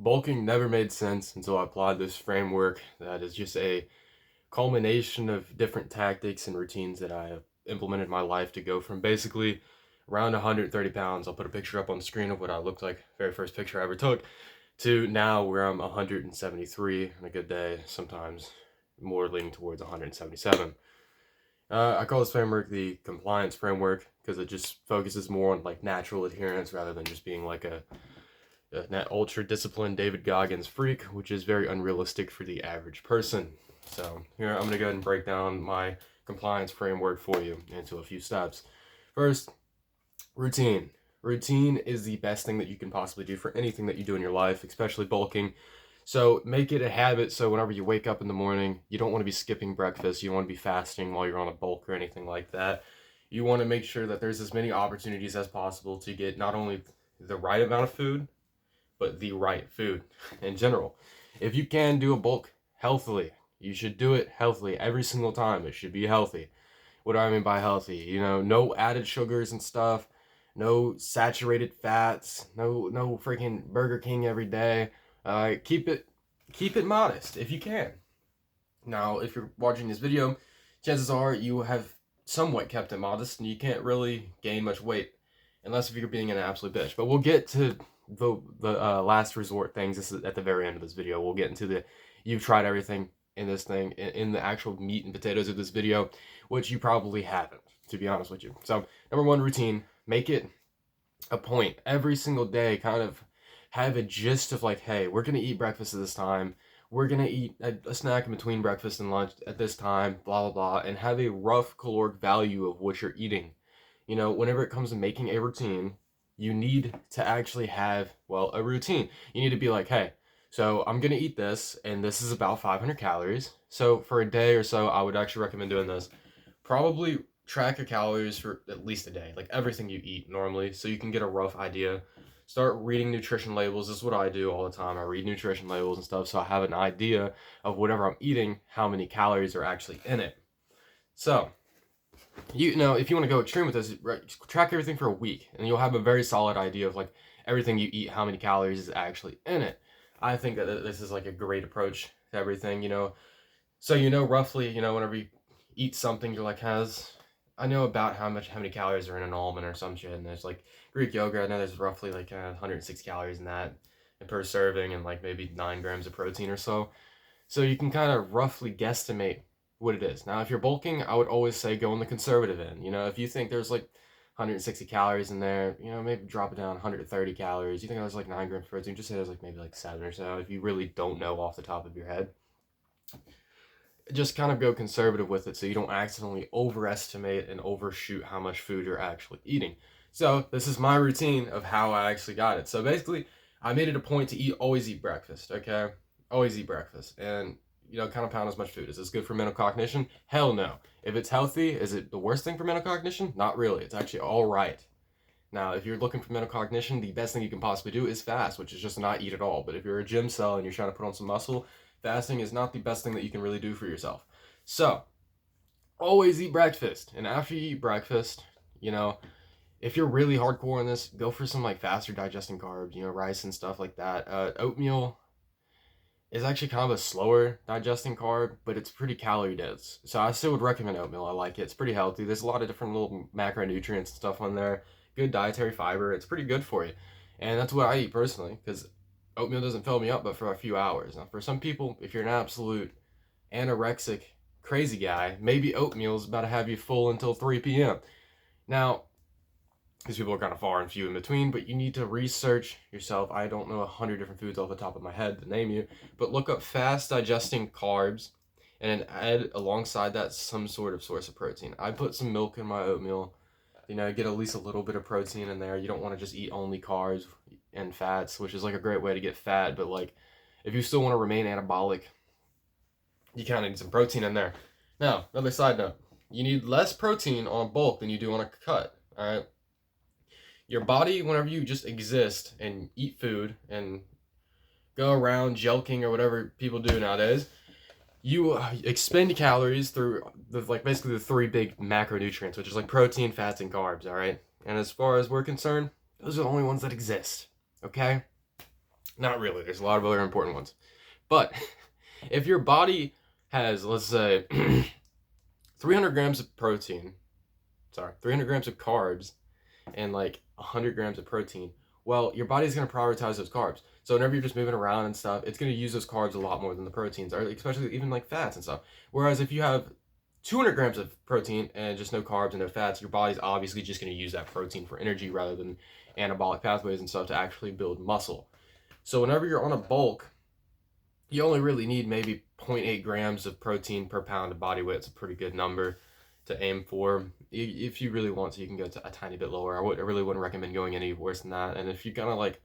Bulking never made sense until I applied this framework that is just a culmination of different tactics and routines that I have implemented in my life to go from basically around 130 pounds. I'll put a picture up on the screen of what I looked like, very first picture I ever took, to now where I'm 173 on a good day, sometimes more leaning towards 177. I call this framework the compliance framework because it just focuses more on like natural adherence rather than just being like that ultra disciplined David Goggins freak, which is very unrealistic for the average person. So here I'm going to go ahead and break down my compliance framework for you into a few steps. First, routine. Routine is the best thing that you can possibly do for anything that you do in your life, especially bulking. So make it a habit so whenever you wake up in the morning, you don't want to be skipping breakfast. You don't want to be fasting while you're on a bulk or anything like that. You want to make sure that there's as many opportunities as possible to get not only the right amount of food, but the right food in general. If you can do a bulk healthily, you should do it healthily every single time. It should be healthy. What do I mean by healthy? No added sugars and stuff, no saturated fats, no freaking Burger King every day. Keep it modest if you can. Now, if you're watching this video, chances are you have somewhat kept it modest and you can't really gain much weight unless if you're being an absolute bitch. But we'll get to the last resort things. This is at the very end of this video. We'll get into the you've tried everything in this thing in the actual meat and potatoes of this video, which you probably haven't, to be honest with you. So number one, routine. Make it a point every single day. Kind of have a gist of like, hey, we're gonna eat breakfast at this time. We're gonna eat a snack in between breakfast and lunch at this time. Blah blah blah, and have a rough caloric value of what you're eating. Whenever it comes to making a routine, you need to actually have, well, a routine. You need to be like, hey, so I'm going to eat this, and this is about 500 calories. So for a day or so, I would actually recommend doing this. Probably track your calories for at least a day, like everything you eat normally, so you can get a rough idea. Start reading nutrition labels. This is what I do all the time. I read nutrition labels and stuff, so I have an idea of whatever I'm eating, how many calories are actually in it. So, if you want to go extreme with this, right, track everything for a week, and you'll have a very solid idea of like everything you eat, how many calories is actually in it. I think that this is like a great approach to everything. So roughly, whenever you eat something, you're like, I know about how many calories are in an almond or some shit, and there's like Greek yogurt. I know there's roughly like 106 calories in that per serving, and like maybe 9 grams of protein or so. So you can kind of roughly guesstimate what it is. Now, if you're bulking, I would always say go on the conservative end. If you think there's like 160 calories in there, maybe drop it down 130 calories. You think there's like 9 grams of protein, just say there's like maybe like 7 or so. If you really don't know off the top of your head, just kind of go conservative with it so you don't accidentally overestimate and overshoot how much food you're actually eating. So this is my routine of how I actually got it. So basically, I made it a point to always eat breakfast, okay? Always eat breakfast. And, kind of pound as much food. Is this good for mental cognition? Hell no. If it's healthy, is it the worst thing for mental cognition? Not really. It's actually all right. Now, if you're looking for mental cognition, the best thing you can possibly do is fast, which is just not eat at all. But if you're a gym cell and you're trying to put on some muscle, fasting is not the best thing that you can really do for yourself. So, always eat breakfast. And after you eat breakfast, if you're really hardcore on this, go for some like faster digesting carbs, rice and stuff like that. Oatmeal is actually kind of a slower digesting carb, but it's pretty calorie dense. So I still would recommend oatmeal. I like it. It's pretty healthy. There's a lot of different little macronutrients and stuff on there. Good dietary fiber. It's pretty good for you. And that's what I eat personally, because oatmeal doesn't fill me up but for a few hours. Now, for some people, if you're an absolute anorexic crazy guy, maybe oatmeal is about to have you full until 3 p.m. Now, these people are kind of far and few in between, but you need to research yourself. I don't know 100 different foods off the top of my head to name you, but look up fast digesting carbs and then add alongside that some sort of source of protein. I put some milk in my oatmeal, get at least a little bit of protein in there. You don't want to just eat only carbs and fats, which is like a great way to get fat, but like if you still want to remain anabolic, you kind of need some protein in there. Now, another side note, you need less protein on a bulk than you do on a cut, all right? Your body, whenever you just exist and eat food and go around jelking or whatever people do nowadays, you expend calories through basically the 3 big macronutrients, which is like protein, fats, and carbs, all right? And as far as we're concerned, those are the only ones that exist, okay? Not really. There's a lot of other important ones. But if your body has, let's say, 300 grams of protein, 300 grams of carbs, and like 100 grams of protein, well, your body's going to prioritize those carbs. So whenever you're just moving around and stuff, it's going to use those carbs a lot more than the proteins, or especially even like fats and stuff. Whereas if you have 200 grams of protein and just no carbs and no fats, your body's obviously just going to use that protein for energy rather than anabolic pathways and stuff to actually build muscle. So whenever you're on a bulk, you only really need maybe 0.8 grams of protein per pound of body weight. It's a pretty good number to aim for. If you really want to, you can go to a tiny bit lower. I really wouldn't recommend going any worse than that. And if you kind of like,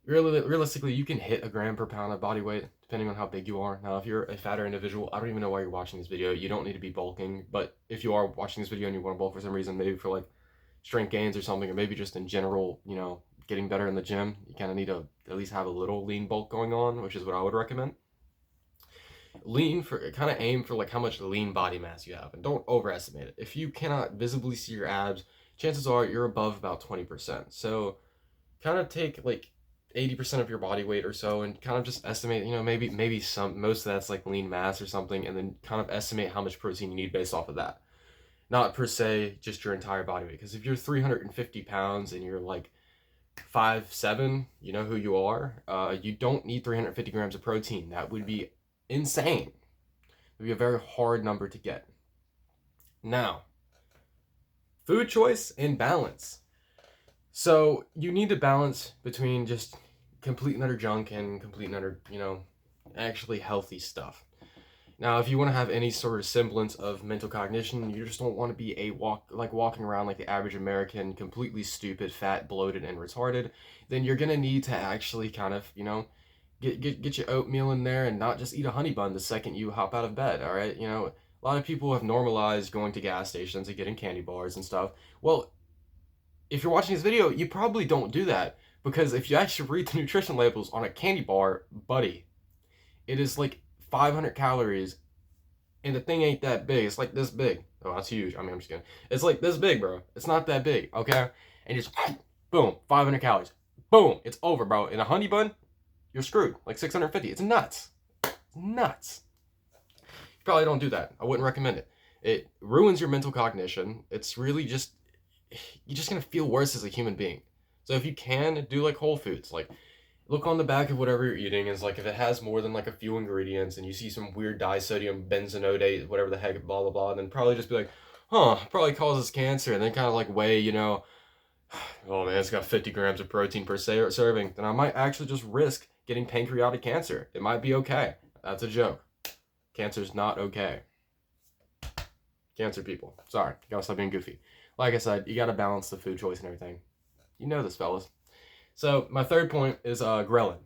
realistically, you can hit a gram per pound of body weight depending on how big you are. Now, if you're a fatter individual, I don't even know why you're watching this video. You don't need to be bulking. But if you are watching this video and you want to bulk for some reason, maybe for like strength gains or something, or maybe just in general, you know, getting better in the gym, you kind of need to at least have a little lean bulk going on, which is what I would recommend. Lean for kind of aim for like how much lean body mass you have, and don't overestimate it. If you cannot visibly see your abs, chances are you're above about 20%. So kind of take like 80% of your body weight or so and kind of just estimate, you know, maybe most of that's like lean mass or something, and then kind of estimate how much protein you need based off of that. Not per se just your entire body weight, because if you're 350 pounds and you're like 5'7", you know who you are, you don't need 350 grams of protein. That would be insane. It would be a very hard number to get. Now, food choice and balance. So you need to balance between just complete and utter junk and complete and utter, you know, actually healthy stuff. Now, if you want to have any sort of semblance of mental cognition, you just don't want to be walking around like the average American, completely stupid, fat, bloated, and retarded, then you're gonna need to actually kind of, you know, get your oatmeal in there and not just eat a honey bun the second you hop out of bed. All right, you know, a lot of people have normalized going to gas stations and getting candy bars and stuff. Well, if you're watching this video, you probably don't do that, because if you actually read the nutrition labels on a candy bar, buddy, it is like 500 calories, and the thing ain't that big. It's like this big. Oh, that's huge. I mean, I'm just kidding. It's like this big, bro. It's not that big, okay? And just boom, 500 calories. Boom, it's over, bro. In a honey bun, you're screwed. Like 650. It's nuts. It's nuts. You probably don't do that. I wouldn't recommend it. It ruins your mental cognition. It's really just, you're just gonna feel worse as a human being. So if you can, do like whole foods. Like, look on the back of whatever you're eating. Is like, if it has more than like a few ingredients and you see some weird disodium benzoate, whatever the heck, blah blah blah, then probably just be like, huh, probably causes cancer. And then kind of like weigh, you know, oh man, it's got 50 grams of protein per serving. Then I might actually just risk getting pancreatic cancer. It might be okay. That's a joke. Cancer's not okay. Cancer people, sorry, gotta stop being goofy. Like I said, you gotta balance the food choice and everything. You know this, fellas. So my third point is ghrelin.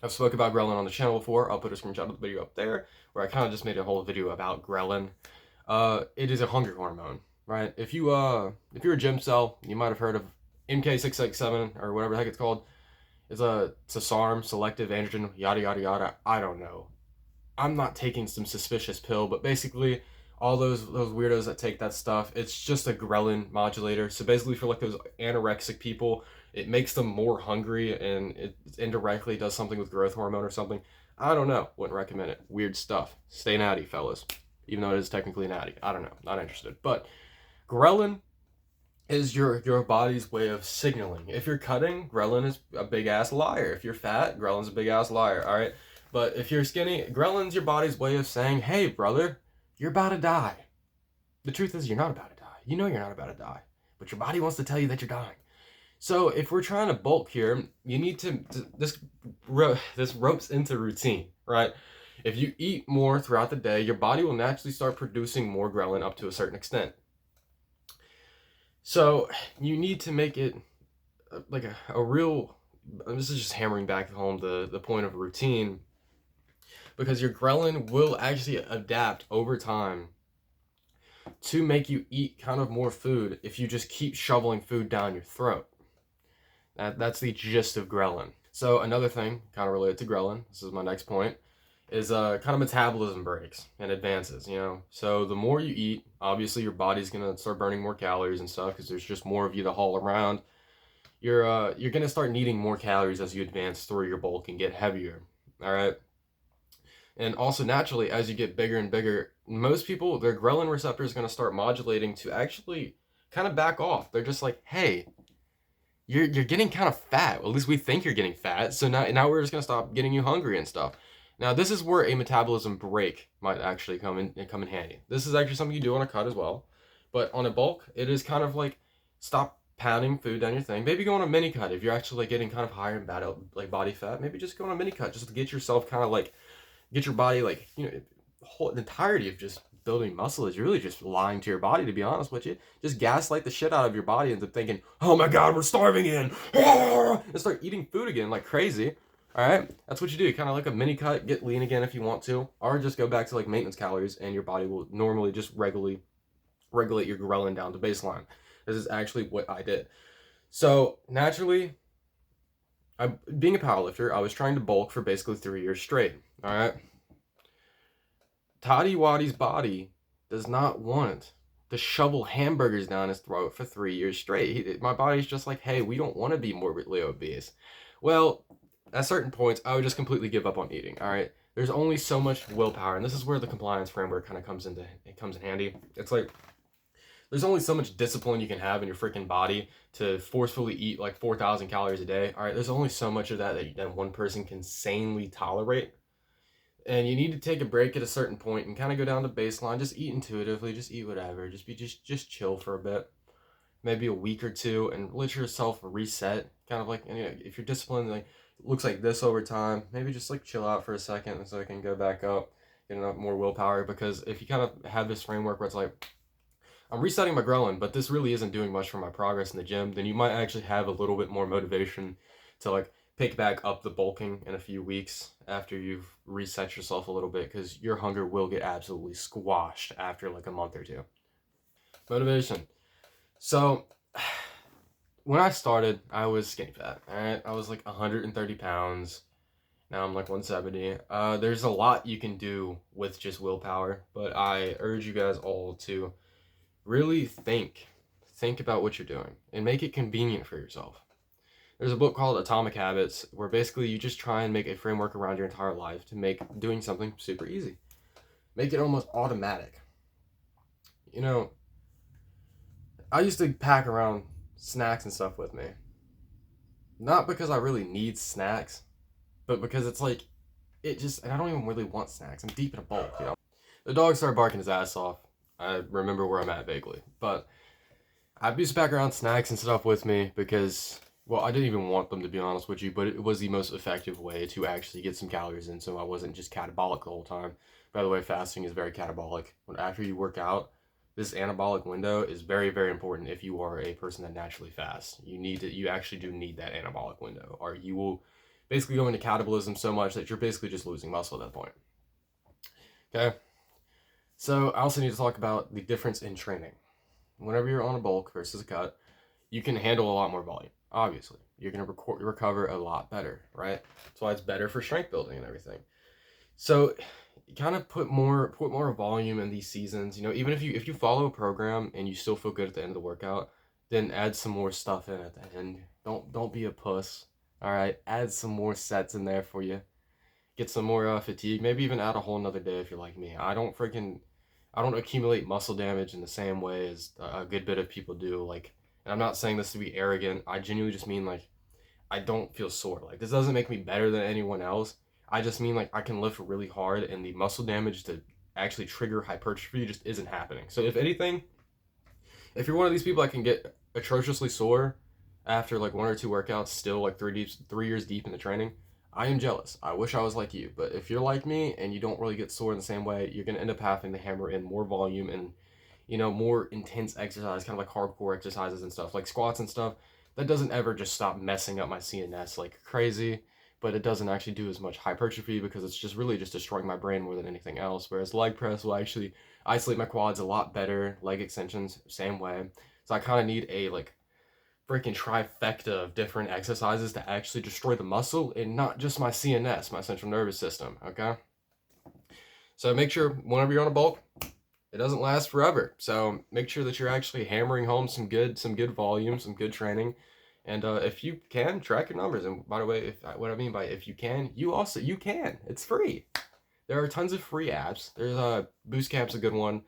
I've spoke about ghrelin on the channel before. I'll put a screenshot of the video up there where I kind of just made a whole video about ghrelin. It is a hunger hormone, right? If you're a gym cell, you might have heard of MK667 or whatever the heck it's called. It's a SARM, selective androgen, yada yada yada. I don't know. I'm not taking some suspicious pill, but basically all those weirdos that take that stuff, it's just a ghrelin modulator. So basically for like those anorexic people, it makes them more hungry, and it indirectly does something with growth hormone or something. I don't know. Wouldn't recommend it. Weird stuff. Stay natty, fellas. Even though it is technically natty. I don't know. Not interested. But ghrelin is your body's way of signaling. If you're cutting, ghrelin is a big-ass liar. If you're fat, ghrelin's a big-ass liar, all right? But if you're skinny, ghrelin's your body's way of saying, hey, brother, you're about to die. The truth is, you're not about to die. You know you're not about to die. But your body wants to tell you that you're dying. So if we're trying to bulk here, you need to this ropes into routine, right? If you eat more throughout the day, your body will naturally start producing more ghrelin up to a certain extent. So you need to make it like a real, this is just hammering back home the point of routine, because your ghrelin will actually adapt over time to make you eat kind of more food if you just keep shoveling food down your throat. That's the gist of ghrelin. So another thing kind of related to ghrelin, this is my next point, is kind of metabolism breaks and advances, you know. So the more you eat, obviously your body's gonna start burning more calories and stuff because there's just more of you to haul around. you're gonna start needing more calories as you advance through your bulk and get heavier. All right. And also naturally, as you get bigger and bigger, most people, their ghrelin receptor is going to start modulating to actually kind of back off. They're just like, hey, you're getting kind of fat. At least we think you're getting fat. So now we're just going to stop getting you hungry and stuff. Now this is where a metabolism break might actually come in handy. This is actually something you do on a cut as well, but on a bulk, it is kind of like stop pounding food down your thing. Maybe go on a mini cut if you're actually like getting kind of higher in body fat. Maybe just go on a mini cut just to get yourself kind of like get your body like the entirety of just building muscle is really just lying to your body, to be honest with you. Just gaslight the shit out of your body into thinking, oh my god, we're starving again, and start eating food again like crazy. All right, that's what you do. Kind of like a mini cut, get lean again if you want to, or just go back to like maintenance calories, and your body will normally just regulate your ghrelin down to baseline. This is actually what I did. So naturally, being a powerlifter, I was trying to bulk for basically 3 years straight. All right. Toddy Waddy's body does not want to shovel hamburgers down his throat for 3 years straight. My body's just like, hey, we don't want to be morbidly obese. Well, at certain points, I would just completely give up on eating. All right. There's only so much willpower, and this is where the compliance framework kind of comes in handy. It's like there's only so much discipline you can have in your freaking body to forcefully eat like 4,000 calories a day. All right, there's only so much of that one person can sanely tolerate. And you need to take a break at a certain point and kind of go down to baseline. Just eat intuitively. Just eat whatever. Just chill for a bit, maybe a week or two, and let yourself reset. Kind of like if you're disciplined, like looks like this over time. Maybe just like chill out for a second so I can go back up, get enough more willpower. Because if you kind of have this framework where it's like I'm resetting my ghrelin, but this really isn't doing much for my progress in the gym, then you might actually have a little bit more motivation to like pick back up the bulking in a few weeks after you've reset yourself a little bit, because your hunger will get absolutely squashed after like a month or two. Motivation. So when I started, I was skinny fat. All right, I was like 130 pounds. Now I'm like 170. There's a lot you can do with just willpower, but I urge you guys all to really think about what you're doing and make it convenient for yourself. There's a book called Atomic Habits where basically you just try and make a framework around your entire life to make doing something super easy. Make it almost automatic. I used to pack around snacks and stuff with me. Not because I really need snacks, but because it's like, and I don't even really want snacks. I'm deep in a bulk. The dog started barking his ass off. I remember where I'm at vaguely. But I used to pack around snacks and stuff with me because, well, I didn't even want them, to be honest with you, but it was the most effective way to actually get some calories in so I wasn't just catabolic the whole time. By the way, fasting is very catabolic. After you work out, this anabolic window is very, very important if you are a person that naturally fasts. You actually do need that anabolic window, or you will basically go into catabolism so much that you're basically just losing muscle at that point. Okay? So I also need to talk about the difference in training. Whenever you're on a bulk versus a cut, you can handle a lot more volume. Obviously, you're going to recover a lot better, right? That's why it's better for strength building and everything. So kind of put more volume in these seasons. Even if you follow a program and you still feel good at the end of the workout, then add some more stuff in at the end. Don't be a puss. All right, add some more sets in there for you. Get some more fatigue. Maybe even add a whole nother day if you're like me. I don't accumulate muscle damage in the same way as a good bit of people do. Like, and I'm not saying this to be arrogant. I genuinely just mean like I don't feel sore. Like, this doesn't make me better than anyone else. I just mean like I can lift really hard, and the muscle damage to actually trigger hypertrophy just isn't happening. So if anything, if you're one of these people that can get atrociously sore after like 1 or 2 workouts, still like 3 years deep in the training, I am jealous. I wish I was like you. But if you're like me and you don't really get sore in the same way, you're gonna end up having to hammer in more volume and more intense exercise, kind of like hardcore exercises and stuff, like squats and stuff. That doesn't ever just stop messing up my CNS like crazy, but it doesn't actually do as much hypertrophy because it's just really just destroying my brain more than anything else. Whereas leg press will actually isolate my quads a lot better. Leg extensions, same way. So I kind of need a like freaking trifecta of different exercises to actually destroy the muscle and not just my CNS, my central nervous system, okay? So make sure whenever you're on a bulk, it doesn't last forever. So make sure that you're actually hammering home some good volume, some good training, And if you can, track your numbers. And by the way, what I mean by if you can, you can. It's free. There are tons of free apps. There's Boost Camp's a good one.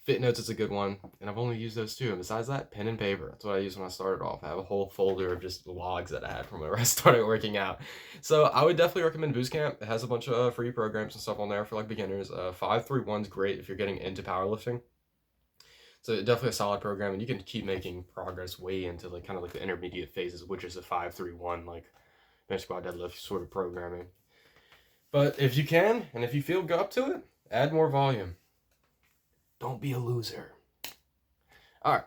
FitNotes is a good one, and I've only used those two. And besides that, pen and paper. That's what I used when I started off. I have a whole folder of just logs that I had from when I started working out. So I would definitely recommend Boost Camp. It has a bunch of free programs and stuff on there for like beginners. 531's great if you're getting into powerlifting. So definitely a solid program, and you can keep making progress way into like kind of like the intermediate phases, which is a 531 like bench squat deadlift sort of programming. But if you can, and if you feel go up to it, add more volume. Don't be a loser. All right.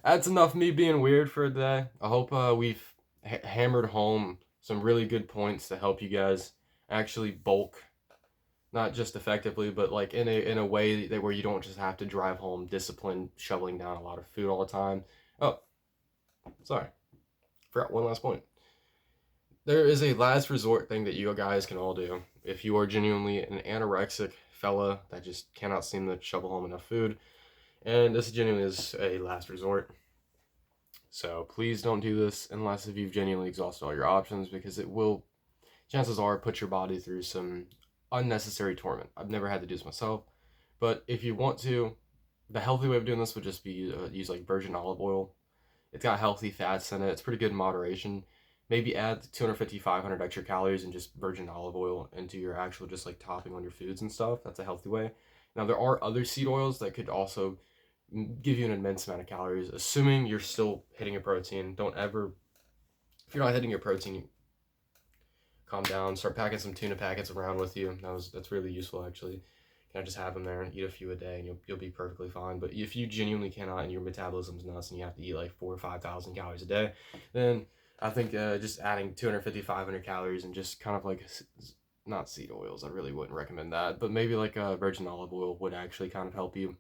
That's enough me being weird for today. I hope we've hammered home some really good points to help you guys actually bulk, not just effectively, but like in a way that where you don't just have to drive home discipline, shoveling down a lot of food all the time. Oh, sorry. Forgot one last point. There is a last resort thing that you guys can all do if you are genuinely an anorexic fella that just cannot seem to shovel home enough food. And this genuinely is a last resort. So please don't do this unless if you've genuinely exhausted all your options, because it will, chances are, put your body through some unnecessary torment. I've never had to do this myself, but if you want to, the healthy way of doing this would just be use like virgin olive oil. It's got healthy fats in it. It's pretty good in moderation. Maybe add 250, 500 extra calories and just virgin olive oil into your actual just like topping on your foods and stuff. That's a healthy way. Now there are other seed oils that could also give you an immense amount of calories, assuming you're still hitting your protein. Don't ever, if you're not hitting your protein, calm down. Start packing some tuna packets around with you. That's really useful actually. Kind of just have them there and eat a few a day, and you'll be perfectly fine. But if you genuinely cannot, and your metabolism's nuts, and you have to eat like 4,000 or 5,000 calories a day, then I think just adding 250, 500 calories and just kind of like, not seed oils, I really wouldn't recommend that, but maybe like virgin olive oil would actually kind of help you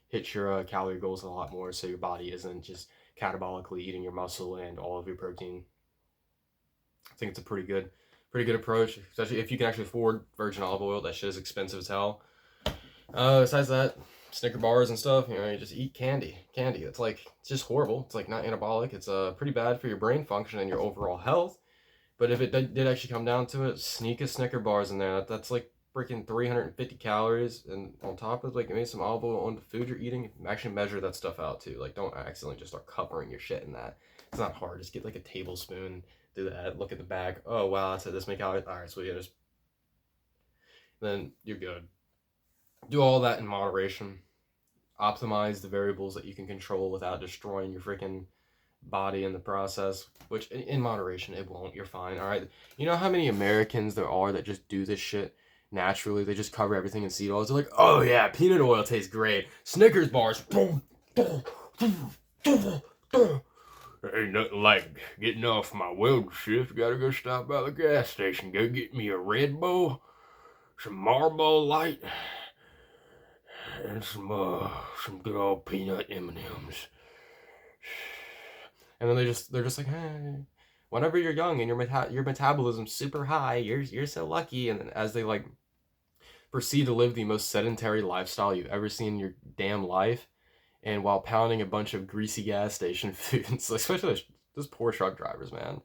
hit your calorie goals a lot more, so your body isn't just catabolically eating your muscle and all of your protein. I think it's a pretty good approach, especially if you can actually afford virgin olive oil. That shit is expensive as hell. Besides that, Snicker bars and stuff, you just eat candy. It's just horrible. It's like not anabolic. It's pretty bad for your brain function and your overall health. But if it did actually come down to it, sneak a Snicker bars in there. That's like freaking 350 calories, and on top of like maybe some olive oil on the food you're eating. Actually measure that stuff out too. Like don't accidentally just start covering your shit in that. It's not hard. Just get like a tablespoon. Do that. Look at the bag. Oh wow, I said this many calories. All right, so just then you're good. Do all that in moderation. Optimize the variables that you can control without destroying your freaking body in the process, which in moderation it won't. You're fine. All right. You know how many Americans there are that just do this shit naturally? They just cover everything in seed oils. They're like, oh yeah, peanut oil tastes great. Snickers bars. Ain't nothing like getting off my weld shift. Gotta go stop by the gas station. Go get me a Red Bull, some Marlboro Light, and some good old peanut M&Ms. And then they're just like, hey, whenever you're young and your metabolism's super high, you're so lucky. And then as they like proceed to live the most sedentary lifestyle you've ever seen in your damn life, and while pounding a bunch of greasy gas station foods, especially those poor truck drivers, man.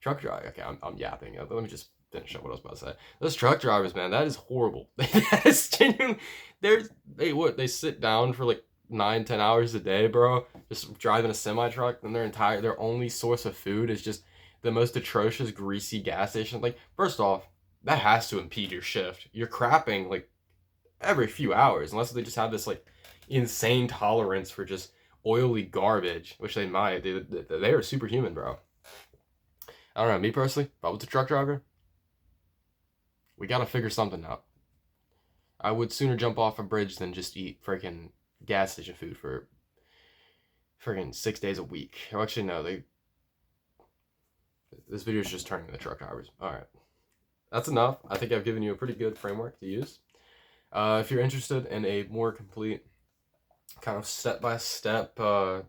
Truck driver. Okay, I'm yapping. Let me just finish up what I was about to say. Those truck drivers, man, that is horrible. That is genuine. They sit down for like 9-10 hours a day, bro, just driving a semi truck, and their only source of food is just the most atrocious greasy gas station. Like, first off, that has to impede your shift. You're crapping like every few hours, unless they just have this like insane tolerance for just oily garbage, which they might. They are superhuman, bro. I don't know. Me personally, if I was a truck driver, we gotta figure something out. I would sooner jump off a bridge than just eat freaking gas station food for freaking 6 days a week. Oh, actually, no. This video is just turning to the truck drivers. All right, that's enough. I think I've given you a pretty good framework to use. If you're interested in a more complete kind of step-by-step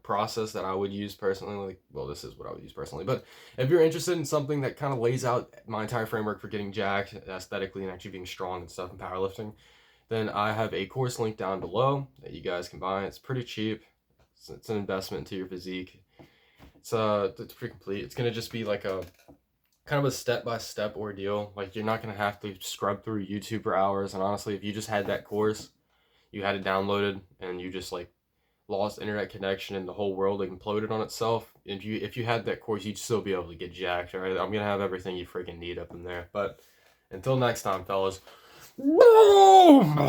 process that I would use personally, like, well, this is what I would use personally, but if you're interested in something that kind of lays out my entire framework for getting jacked aesthetically and actually being strong and stuff in powerlifting, then I have a course link down below that you guys can buy. It's pretty cheap. It's an investment into your physique. It's pretty complete. It's gonna just be like a kind of a step-by-step ordeal. Like, you're not gonna have to scrub through YouTube for hours. And honestly, if you just had that course, you had it downloaded, and you just like lost internet connection and the whole world imploded on itself, if you had that course, you'd still be able to get jacked. All right, I'm gonna have everything you freaking need up in there. But until next time, fellas. Boom!